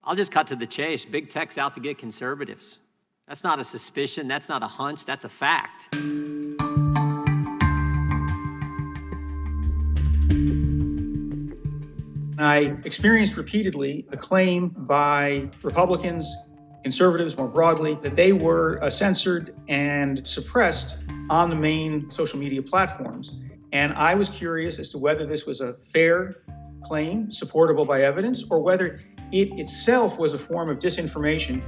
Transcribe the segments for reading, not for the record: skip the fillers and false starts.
I'll just cut to the chase. Big tech's out to get conservatives. That's not a suspicion, that's not a hunch, that's a fact. I experienced repeatedly the claim by Republicans, conservatives more broadly, that they were censored and suppressed on the main social media platforms. And I was curious as to whether this was a fair claim, supportable by evidence, or whether it itself was a form of disinformation.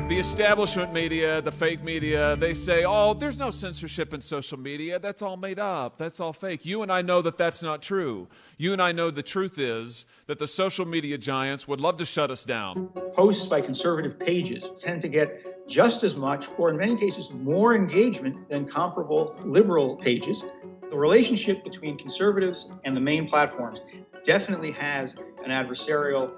The establishment media, the fake media, they say, oh, there's no censorship in social media. That's all made up. That's all fake. You and I know that that's not true. You and I know the truth is that the social media giants would love to shut us down. Posts by conservative pages tend to get just as much, or in many cases, more engagement than comparable liberal pages. The relationship between conservatives and the main platforms definitely has an adversarial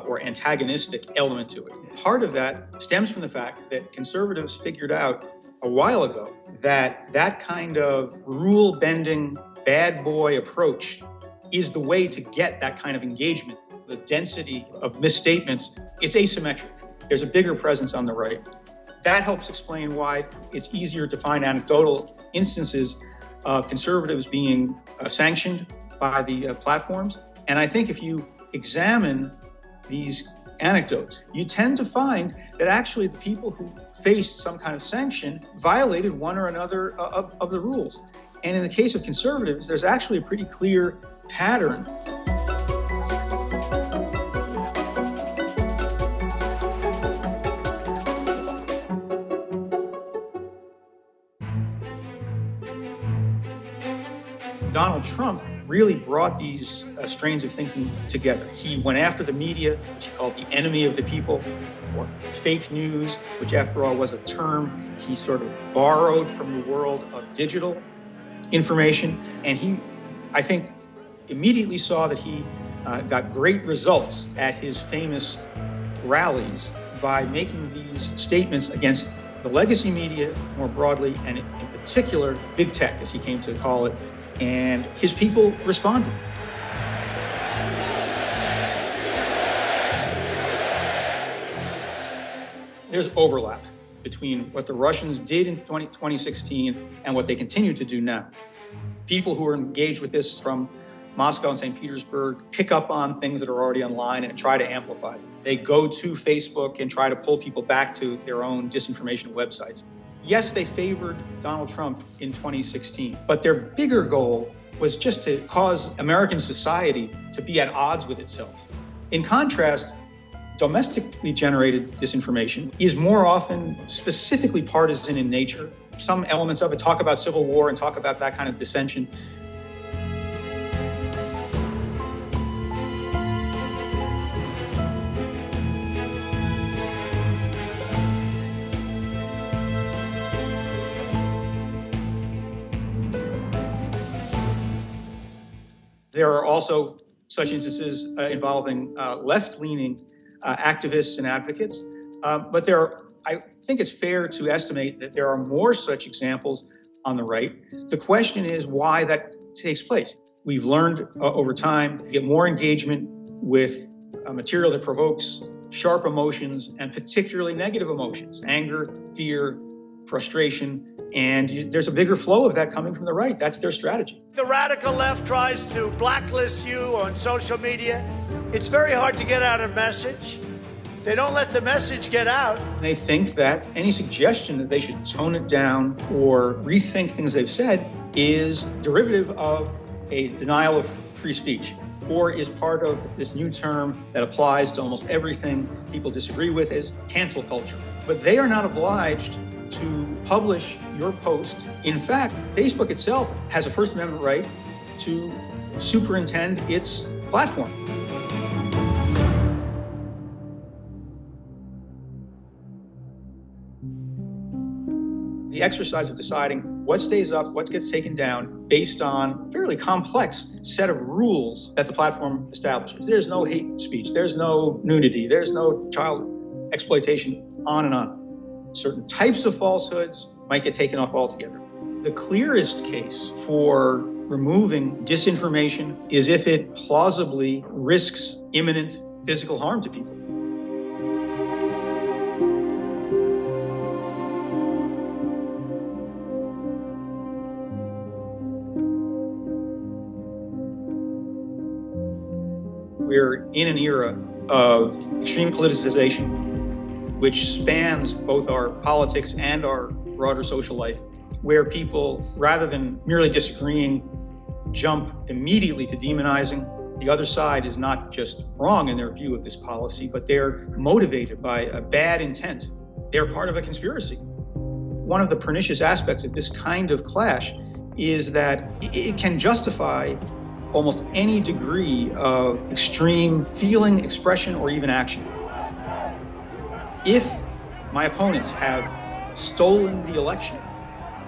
or antagonistic element to it. Part of that stems from the fact that conservatives figured out a while ago that that kind of rule-bending, bad boy approach is the way to get that kind of engagement. The density of misstatements, it's asymmetric. There's a bigger presence on the right. That helps explain why it's easier to find anecdotal instances of conservatives being sanctioned by the platforms. And I think if you examine these anecdotes, you tend to find that actually the people who faced some kind of sanction violated one or another of the rules. And in the case of conservatives, there's actually a pretty clear pattern. Donald Trump really brought these strains of thinking together. He went after the media, which he called the enemy of the people, or fake news, which after all was a term he sort of borrowed from the world of digital information. And he, I think, immediately saw that he got great results at his famous rallies by making these statements against the legacy media more broadly, and in particular, big tech, as he came to call it. And his people responded. There's overlap between what the Russians did in 2016 and what they continue to do now. People who are engaged with this from Moscow and St. Petersburg pick up on things that are already online and try to amplify them. They go to Facebook and try to pull people back to their own disinformation websites. Yes, they favored Donald Trump in 2016, but their bigger goal was just to cause American society to be at odds with itself. In contrast, domestically generated disinformation is more often specifically partisan in nature. Some elements of it talk about civil war and talk about that kind of dissension. There are also such instances involving left-leaning activists and advocates, but I think it's fair to estimate that there are more such examples on the right. The question is why that takes place. We've learned over time to get more engagement with material that provokes sharp emotions and particularly negative emotions, anger, fear, frustration, and there's a bigger flow of that coming from the right. That's their strategy. The radical left tries to blacklist you on social media. It's very hard to get out a message. They don't let the message get out. They think that any suggestion that they should tone it down or rethink things they've said is derivative of a denial of free speech, or is part of this new term that applies to almost everything people disagree with as cancel culture. But they are not obliged to publish your post. In fact, Facebook itself has a First Amendment right to superintend its platform. The exercise of deciding what stays up, what gets taken down, based on a fairly complex set of rules that the platform establishes. There's no hate speech, there's no nudity, there's no child exploitation, on and on. Certain types of falsehoods might get taken off altogether. The clearest case for removing disinformation is if it plausibly risks imminent physical harm to people. we're in an era of extreme politicization, which spans both our politics and our broader social life, where people, rather than merely disagreeing, jump immediately to demonizing. The other side is not just wrong in their view of this policy, but they're motivated by a bad intent. They're part of a conspiracy. One of the pernicious aspects of this kind of clash is that it can justify almost any degree of extreme feeling, expression, or even action. If my opponents have stolen the election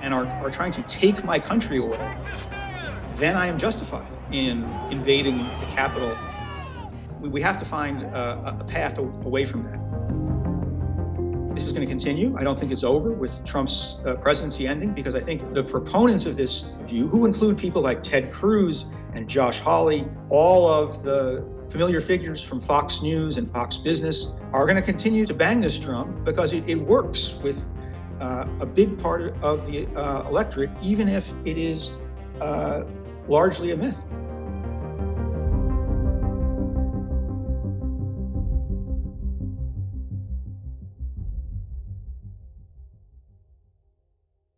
and are trying to take my country away, then I am justified in invading the Capitol. We have to find a path away from that. This is going to continue. I don't think it's over with Trump's presidency ending, because I think the proponents of this view, who include people like Ted Cruz and Josh Hawley, all of the familiar figures from Fox News and Fox Business, are going to continue to bang this drum because it works with a big part of the electorate, even if it is largely a myth.